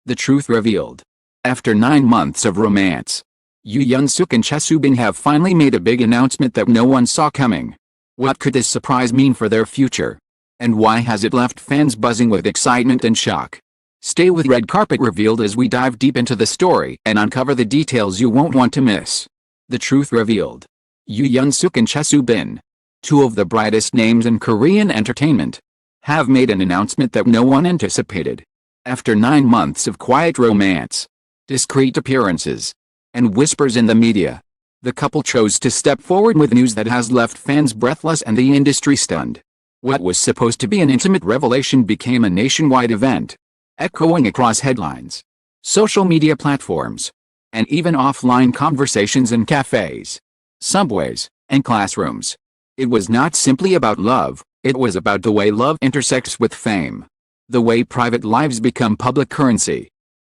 The truth revealed. After 9 months of romance, Yoo Yeon-seok and Chae Soo-bin have finally made a big announcement that no one saw coming. What could this surprise mean for their future? And why has it left fans buzzing with excitement and shock? Stay with Red Carpet Revealed as we dive deep into the story and uncover the details you won't want to miss. The truth revealed. Yoo Yeon-seok and Chae Soo-bin, two of the brightest names in Korean entertainment, have made an announcement that no one anticipated. After 9 months of quiet romance, discreet appearances, and whispers in the media, the couple chose to step forward with news that has left fans breathless and the industry stunned. What was supposed to be an intimate revelation became a nationwide event, echoing across headlines, social media platforms, and even offline conversations in cafes, subways, and classrooms. It was not simply about love, it was about the way love intersects with fame, the way private lives become public currency,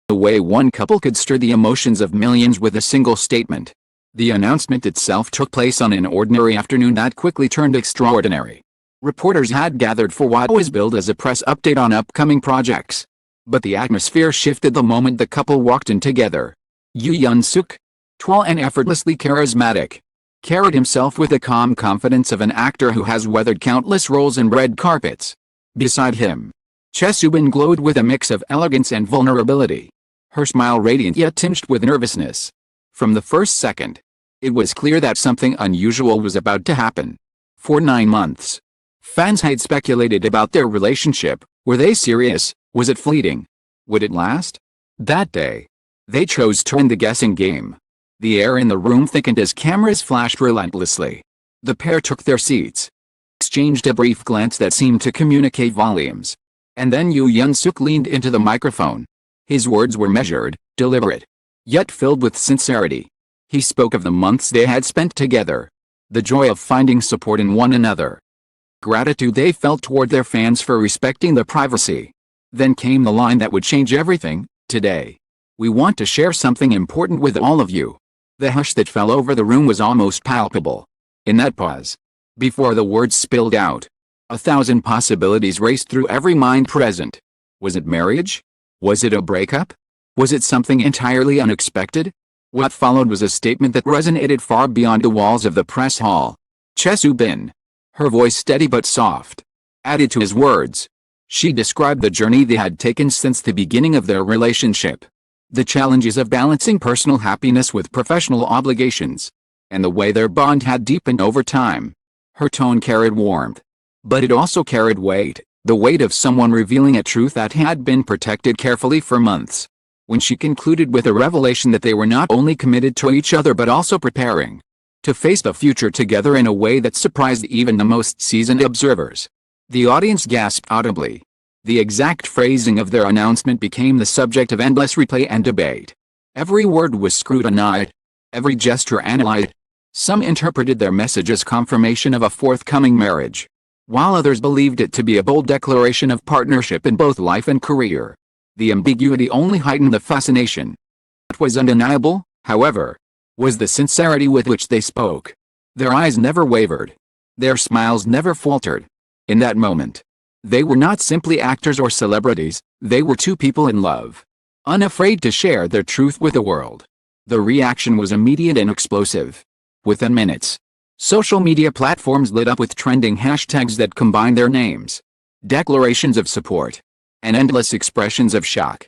the way one couple could stir the emotions of millions with a single statement. The announcement itself took place on an ordinary afternoon that quickly turned extraordinary. Reporters had gathered for what was billed as a press update on upcoming projects. But the atmosphere shifted the moment the couple walked in together. Yoo Yeon-seok, tall and effortlessly charismatic, carried himself with the calm confidence of an actor who has weathered countless roles in red carpets. Beside him, Chae Soo-bin glowed with a mix of elegance and vulnerability, her smile radiant yet tinged with nervousness. From the first second, it was clear that something unusual was about to happen. For 9 months, fans had speculated about their relationship. Were they serious? Was it fleeting? Would it last? That day, they chose to end the guessing game. The air in the room thickened as cameras flashed relentlessly. The pair took their seats, exchanged a brief glance that seemed to communicate volumes. And then Yoo Yeon-seok leaned into the microphone. His words were measured, deliberate, yet filled with sincerity. He spoke of the months they had spent together, the joy of finding support in one another, gratitude they felt toward their fans for respecting their privacy. Then came the line that would change everything. Today, we want to share something important with all of you. The hush that fell over the room was almost palpable. In that pause, before the words spilled out, 1,000 possibilities raced through every mind present. Was it marriage? Was it a breakup? Was it something entirely unexpected? What followed was a statement that resonated far beyond the walls of the press hall. Chae Soo-bin, her voice steady but soft, added to his words. She described the journey they had taken since the beginning of their relationship, the challenges of balancing personal happiness with professional obligations, and the way their bond had deepened over time. Her tone carried warmth, but it also carried weight, the weight of someone revealing a truth that had been protected carefully for months. When she concluded with a revelation that they were not only committed to each other but also preparing to face the future together in a way that surprised even the most seasoned observers, the audience gasped audibly. The exact phrasing of their announcement became the subject of endless replay and debate. Every word was scrutinized, every gesture analyzed. Some interpreted their message as confirmation of a forthcoming marriage, while others believed it to be a bold declaration of partnership in both life and career. The ambiguity only heightened the fascination. What was undeniable, however, was the sincerity with which they spoke. Their eyes never wavered. Their smiles never faltered. In that moment, they were not simply actors or celebrities, they were two people in love, unafraid to share their truth with the world. The reaction was immediate and explosive. Within minutes, social media platforms lit up with trending hashtags that combined their names, declarations of support, and endless expressions of shock.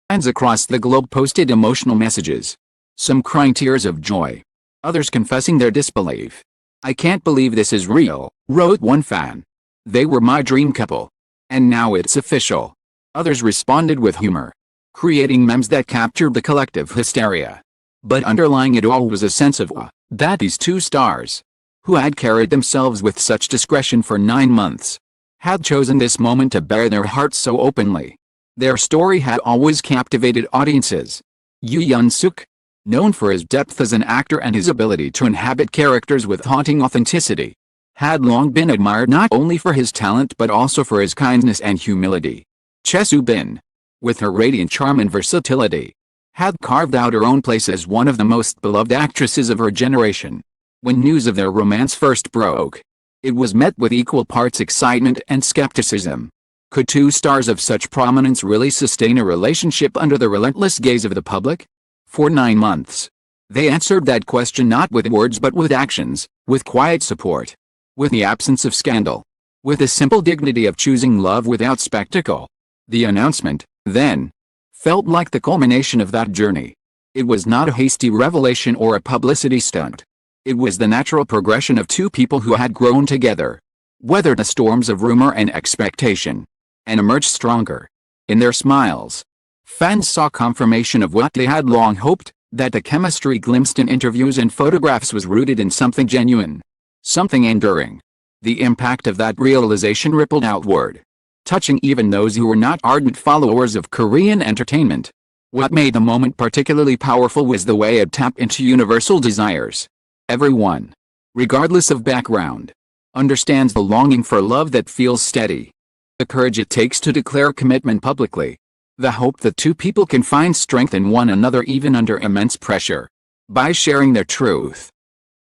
Fans across the globe posted emotional messages, some crying tears of joy, others confessing their disbelief. "I can't believe this is real," wrote one fan. "They were my dream couple. And now it's official." Others responded with humor, creating memes that captured the collective hysteria. But underlying it all was a sense of awe, that these two stars, who had carried themselves with such discretion for 9 months, had chosen this moment to bare their hearts so openly. Their story had always captivated audiences. Yoo Yeon-seok, known for his depth as an actor and his ability to inhabit characters with haunting authenticity, had long been admired not only for his talent but also for his kindness and humility. Chae Soo-bin, with her radiant charm and versatility, had carved out her own place as one of the most beloved actresses of her generation. When news of their romance first broke, it was met with equal parts excitement and skepticism. Could two stars of such prominence really sustain a relationship under the relentless gaze of the public? For 9 months. They answered that question not with words but with actions, with quiet support, with the absence of scandal, with the simple dignity of choosing love without spectacle. The announcement, then, felt like the culmination of that journey. It was not a hasty revelation or a publicity stunt. It was the natural progression of two people who had grown together, weathered the storms of rumor and expectation, and emerged stronger. In their smiles, fans saw confirmation of what they had long hoped, that the chemistry glimpsed in interviews and photographs was rooted in something genuine, something enduring. The impact of that realization rippled outward, touching even those who were not ardent followers of Korean entertainment. What made the moment particularly powerful was the way it tapped into universal desires. Everyone, regardless of background, understands the longing for love that feels steady, the courage it takes to declare commitment publicly, the hope that two people can find strength in one another even under immense pressure. By sharing their truth,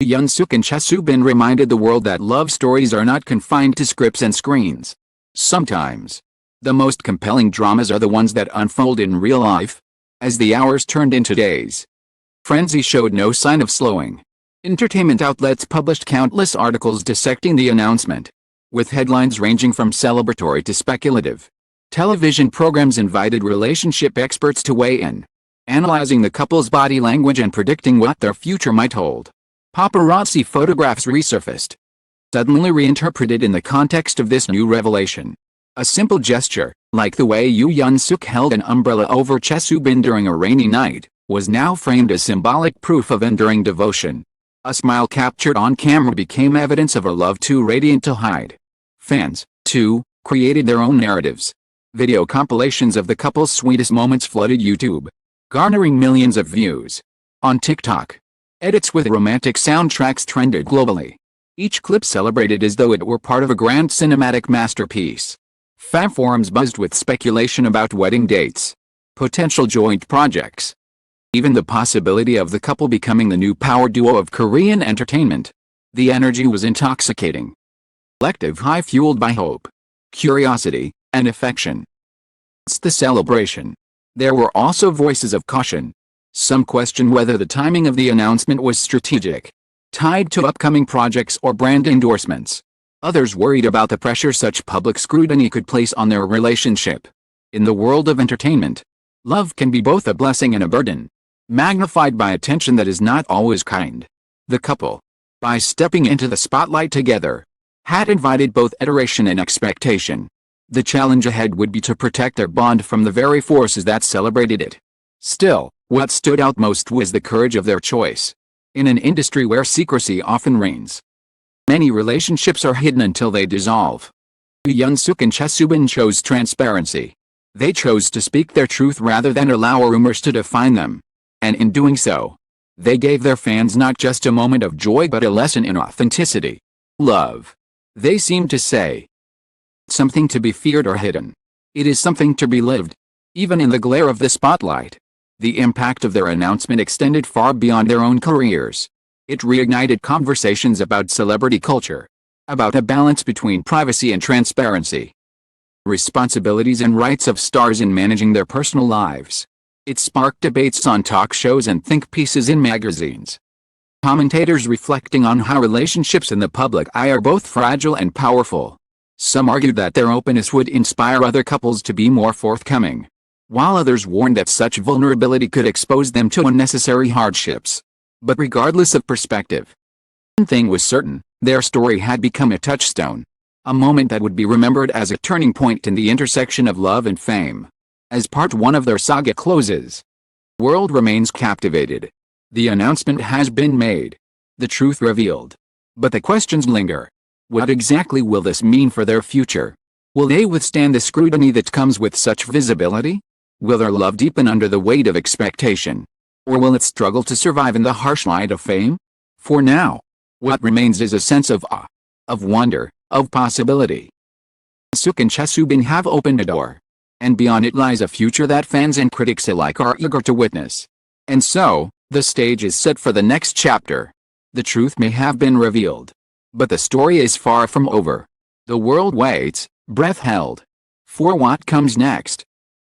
Yeon-seok and Chae Soo-bin reminded the world that love stories are not confined to scripts and screens. Sometimes, the most compelling dramas are the ones that unfold in real life. As the hours turned into days, frenzy showed no sign of slowing. Entertainment outlets published countless articles dissecting the announcement, with headlines ranging from celebratory to speculative. Television programs invited relationship experts to weigh in, analyzing the couple's body language and predicting what their future might hold. Paparazzi photographs resurfaced, suddenly reinterpreted in the context of this new revelation. A simple gesture, like the way Yoo Yeon-seok held an umbrella over Chae Soo-bin during a rainy night, was now framed as symbolic proof of enduring devotion. A smile captured on camera became evidence of a love too radiant to hide. Fans, too, created their own narratives. Video compilations of the couple's sweetest moments flooded YouTube, garnering millions of views. On TikTok, edits with romantic soundtracks trended globally. Each clip celebrated as though it were part of a grand cinematic masterpiece. Fan forums buzzed with speculation about wedding dates, potential joint projects, even the possibility of the couple becoming the new power duo of Korean entertainment. The energy was intoxicating. Collective high fueled by hope, curiosity, and affection. It's the celebration. There were also voices of caution. Some questioned whether the timing of the announcement was strategic, tied to upcoming projects or brand endorsements. Others worried about the pressure such public scrutiny could place on their relationship. In the world of entertainment, love can be both a blessing and a burden, magnified by attention that is not always kind. The couple, by stepping into the spotlight together, had invited both adoration and expectation. The challenge ahead would be to protect their bond from the very forces that celebrated it. Still, what stood out most was the courage of their choice. In an industry where secrecy often reigns, many relationships are hidden until they dissolve. Yeon-seok and Chae Soo-bin chose transparency. They chose to speak their truth rather than allow rumors to define them. And in doing so, they gave their fans not just a moment of joy but a lesson in authenticity. Love, they seemed to say, something to be feared or hidden. It is something to be lived, even in the glare of the spotlight. The impact of their announcement extended far beyond their own careers. It reignited conversations about celebrity culture, about a balance between privacy and transparency, responsibilities and rights of stars in managing their personal lives. It sparked debates on talk shows and think pieces in magazines. Commentators reflecting on how relationships in the public eye are both fragile and powerful. Some argued that their openness would inspire other couples to be more forthcoming, while others warned that such vulnerability could expose them to unnecessary hardships. But regardless of perspective, one thing was certain: their story had become a touchstone, a moment that would be remembered as a turning point in the intersection of love and fame. As part one of their saga closes, the world remains captivated. The announcement has been made, the truth revealed, but the questions linger. What exactly will this mean for their future? Will they withstand the scrutiny that comes with such visibility? Will their love deepen under the weight of expectation? Or will it struggle to survive in the harsh light of fame? For now, what remains is a sense of awe, of wonder, of possibility. Yeon-seok and Chae Soo-bin have opened a door, and beyond it lies a future that fans and critics alike are eager to witness. And so, the stage is set for the next chapter. The truth may have been revealed, but the story is far from over. The world waits, breath held, for what comes next.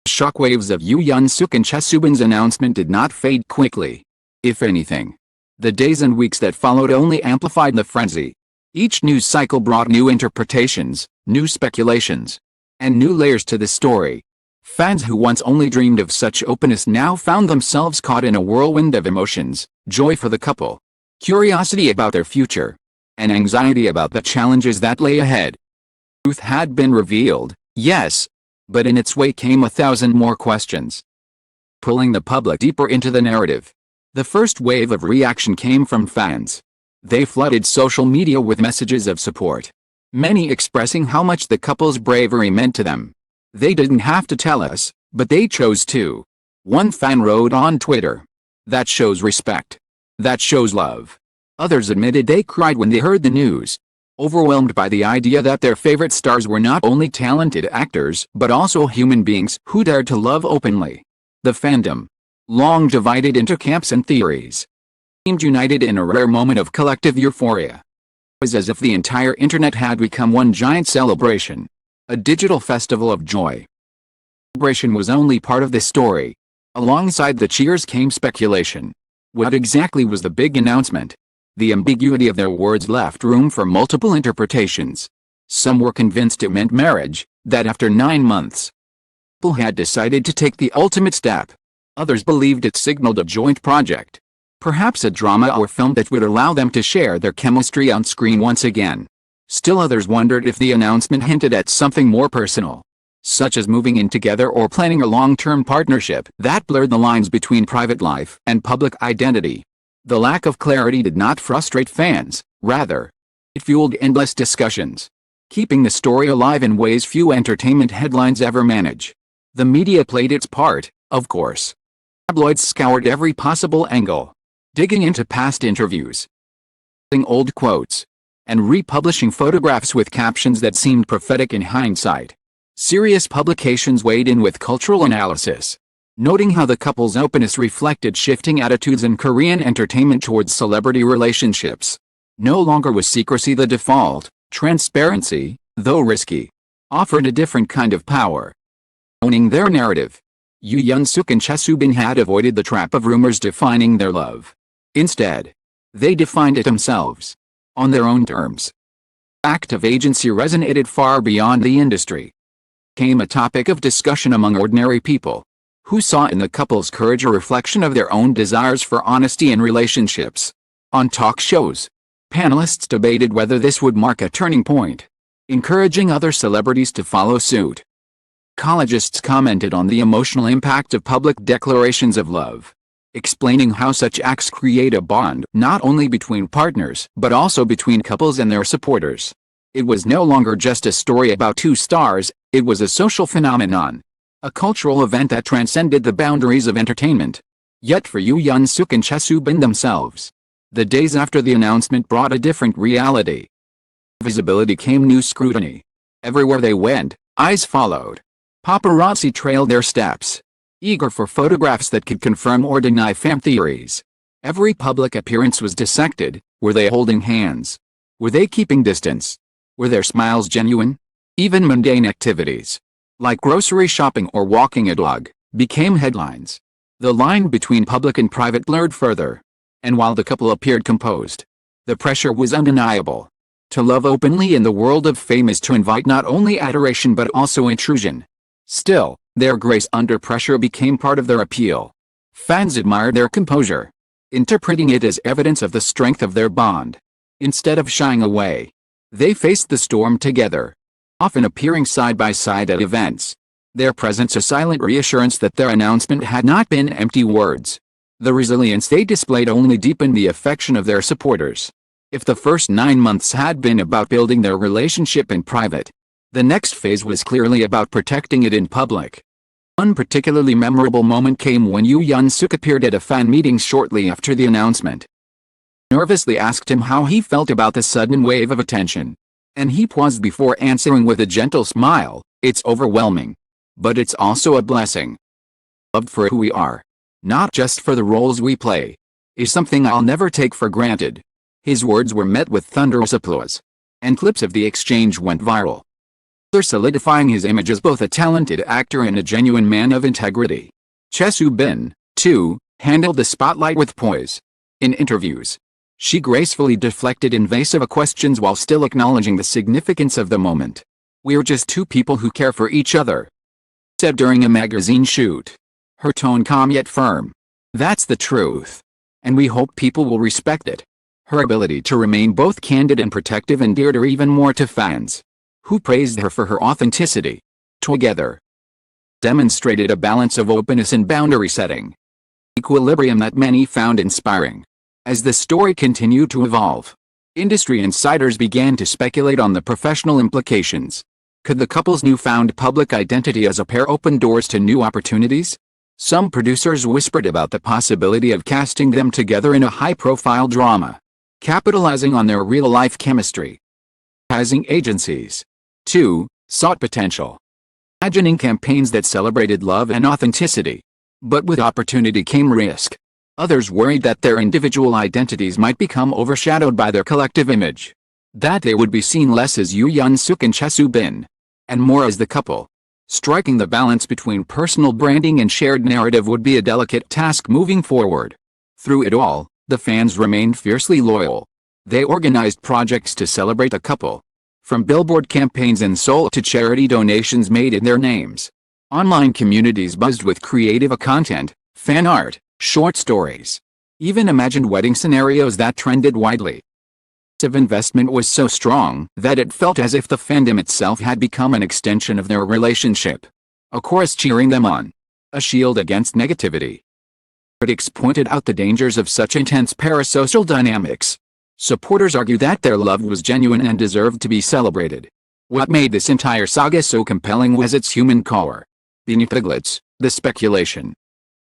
Shockwaves of Yoo Yeon-seok and Chae Soo-bin's announcement did not fade quickly. If anything, the days and weeks that followed only amplified the frenzy. Each news cycle brought new interpretations, new speculations, and new layers to the story. Fans who once only dreamed of such openness now found themselves caught in a whirlwind of emotions: joy for the couple, curiosity about their future, and anxiety about the challenges that lay ahead. Truth had been revealed, yes, but in its wake came 1,000 more questions, pulling the public deeper into the narrative. The first wave of reaction came from fans. They flooded social media with messages of support, many expressing how much the couple's bravery meant to them. "They didn't have to tell us, but they chose to," one fan wrote on Twitter. "That shows respect. That shows love." Others admitted they cried when they heard the news, overwhelmed by the idea that their favorite stars were not only talented actors but also human beings who dared to love openly. The fandom, long divided into camps and theories, seemed united in a rare moment of collective euphoria. It was as if the entire internet had become one giant celebration, a digital festival of joy. Celebration was only part of the story. Alongside the cheers came speculation. What exactly was the big announcement? The ambiguity of their words left room for multiple interpretations. Some were convinced it meant marriage, that after 9 months, people had decided to take the ultimate step. Others believed it signaled a joint project, perhaps a drama or film that would allow them to share their chemistry on screen once again. Still others wondered if the announcement hinted at something more personal, such as moving in together or planning a long-term partnership that blurred the lines between private life and public identity. The lack of clarity did not frustrate fans, rather, it fueled endless discussions, keeping the story alive in ways few entertainment headlines ever manage. The media played its part, of course. Tabloids scoured every possible angle, digging into past interviews, old quotes, and republishing photographs with captions that seemed prophetic in hindsight. Serious publications weighed in with cultural analysis, noting how the couple's openness reflected shifting attitudes in Korean entertainment towards celebrity relationships. No longer was secrecy the default. Transparency, though risky, offered a different kind of power. Owning their narrative, Yoo Yeon-seok and Chae Soo-bin had avoided the trap of rumors defining their love. Instead, they defined it themselves, on their own terms. The act of agency resonated far beyond the industry. Became a topic of discussion among ordinary people, who saw in the couple's courage a reflection of their own desires for honesty in relationships. On talk shows, panelists debated whether this would mark a turning point, encouraging other celebrities to follow suit. Psychologists commented on the emotional impact of public declarations of love, explaining how such acts create a bond not only between partners but also between couples and their supporters. It was no longer just a story about two stars, it was a social phenomenon, a cultural event that transcended the boundaries of entertainment. Yet for Yoo Yeon-seok and Chae Soo-bin themselves, the days after the announcement brought a different reality. Visibility came new scrutiny. Everywhere they went, eyes followed. Paparazzi trailed their steps, eager for photographs that could confirm or deny fan theories. Every public appearance was dissected. Were they holding hands? Were they keeping distance? Were their smiles genuine? Even mundane activities, like grocery shopping or walking a dog, became headlines. The line between public and private blurred further. And while the couple appeared composed, the pressure was undeniable. To love openly in the world of fame is to invite not only adoration but also intrusion. Still, their grace under pressure became part of their appeal. Fans admired their composure, interpreting it as evidence of the strength of their bond. Instead of shying away, they faced the storm together, often appearing side by side at events. Their presence a silent reassurance that their announcement had not been empty words. The resilience they displayed only deepened the affection of their supporters. If the first 9 months had been about building their relationship in private, the next phase was clearly about protecting it in public. One particularly memorable moment came when Yoo Yeon-seok appeared at a fan meeting shortly after the announcement. Nervously asked him how he felt about the sudden wave of attention, and he paused before answering with a gentle smile, "It's overwhelming. But it's also a blessing. Loved for who we are, not just for the roles we play, is something I'll never take for granted." His words were met with thunderous applause, and clips of the exchange went viral. further solidifying his image as both a talented actor and a genuine man of integrity. Chae Soo-bin, too, handled the spotlight with poise. In interviews, she gracefully deflected invasive questions while still acknowledging the significance of the moment. "We're just two people who care for each other," said during a magazine shoot. Her tone calm yet firm. "That's the truth. And we hope people will respect it." Her ability to remain both candid and protective endeared her even more to fans, who praised her for her authenticity. Together, demonstrated a balance of openness and boundary setting, equilibrium that many found inspiring. As the story continued to evolve, industry insiders began to speculate on the professional implications. Could the couple's newfound public identity as a pair open doors to new opportunities? Some producers whispered about the possibility of casting them together in a high-profile drama, capitalizing on their real-life chemistry. Advertising agencies, too, sought potential, imagining campaigns that celebrated love and authenticity. But with opportunity came risk. Others worried that their individual identities might become overshadowed by their collective image, that they would be seen less as Yoo Yeon-seok and Chae Soo-bin, and more as the couple. Striking the balance between personal branding and shared narrative would be a delicate task moving forward. Through it all, the fans remained fiercely loyal. They organized projects to celebrate the couple, from billboard campaigns in Seoul to charity donations made in their names. Online communities buzzed with creative content, fan art, short stories, even imagined wedding scenarios that trended widely. The investment was so strong that it felt as if the fandom itself had become an extension of their relationship, a chorus cheering them on, a shield against negativity. Critics pointed out the dangers of such intense parasocial dynamics. Supporters argued that their love was genuine and deserved to be celebrated. What made this entire saga so compelling was its human core. Beneath the glitz, the speculation,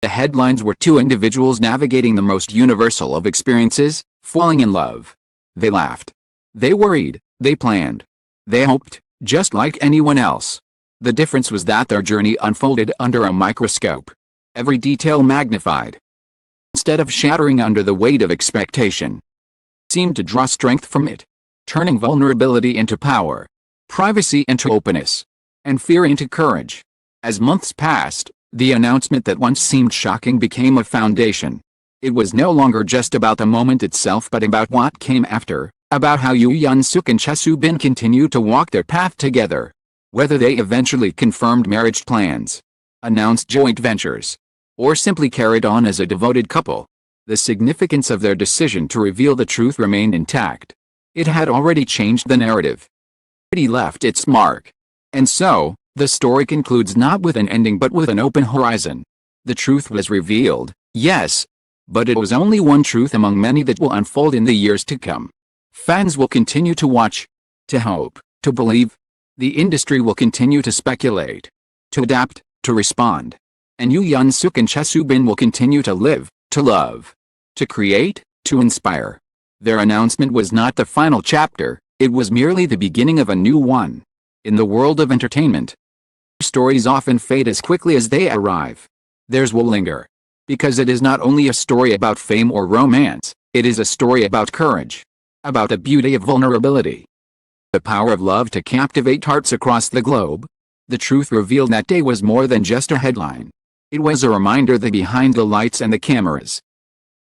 the headlines were two individuals navigating the most universal of experiences, falling in love. They laughed. They worried. They planned. They hoped, just like anyone else. The difference was that their journey unfolded under a microscope, every detail magnified. Instead of shattering under the weight of expectation, it seemed to draw strength from it, turning vulnerability into power, privacy into openness, and fear into courage. As months passed, the announcement that once seemed shocking became a foundation. It was no longer just about the moment itself but about what came after, about how Yoo Yeon-seok and Chae Soo-bin continued to walk their path together. Whether they eventually confirmed marriage plans, announced joint ventures, or simply carried on as a devoted couple, the significance of their decision to reveal the truth remained intact. It had already changed the narrative. It left its mark. And so, the story concludes not with an ending but with an open horizon. The truth was revealed, yes, but it was only one truth among many that will unfold in the years to come. Fans will continue to watch, to hope, to believe. The industry will continue to speculate, to adapt, to respond. And Yoo Yeon-seok and Chae Soo-bin will continue to live, to love, to create, to inspire. Their announcement was not the final chapter, it was merely the beginning of a new one. In the world of entertainment, stories often fade as quickly as they arrive. Theirs will linger, because it is not only a story about fame or romance, it is a story about courage, about the beauty of vulnerability, the power of love to captivate hearts across the globe. The truth revealed that day was more than just a headline. It was a reminder that behind the lights and the cameras,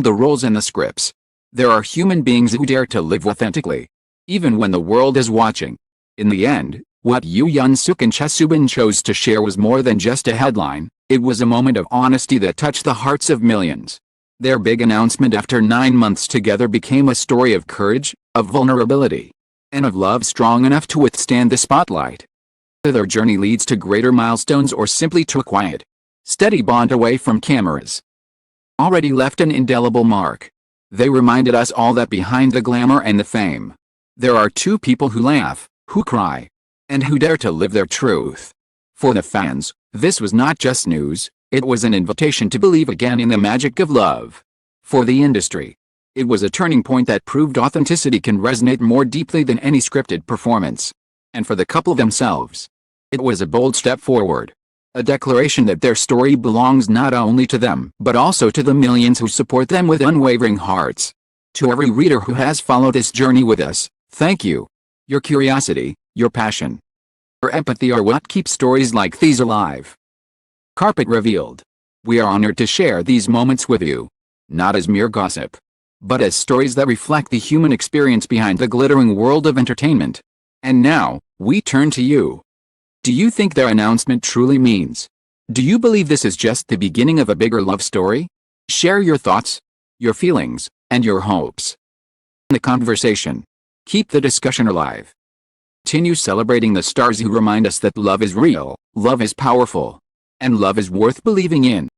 the roles and the scripts, there are human beings who dare to live authentically, even when the world is watching. In the end, what Yoo Yeon-seok and Chae Soo-bin chose to share was more than just a headline, it was a moment of honesty that touched the hearts of millions. Their big announcement after 9 months together became a story of courage, of vulnerability, and of love strong enough to withstand the spotlight. Whether their journey leads to greater milestones or simply to a quiet, steady bond away from cameras, already left an indelible mark. They reminded us all that behind the glamour and the fame, there are two people who laugh, who cry, and who dare to live their truth. For the fans, this was not just news, it was an invitation to believe again in the magic of love. For the industry, it was a turning point that proved authenticity can resonate more deeply than any scripted performance. And for the couple themselves, it was a bold step forward. A declaration that their story belongs not only to them, but also to the millions who support them with unwavering hearts. To every reader who has followed this journey with us, thank you. Your curiosity, your passion, Or empathy are what keeps stories like these alive. Carpet revealed. We are honored to share these moments with you. Not as mere gossip, but as stories that reflect the human experience behind the glittering world of entertainment. And now, we turn to you. Do you think their announcement truly means? Do you believe this is just the beginning of a bigger love story? Share your thoughts, your feelings, and your hopes. In the conversation. Keep the discussion alive. Continue celebrating the stars who remind us that love is real, love is powerful, and love is worth believing in.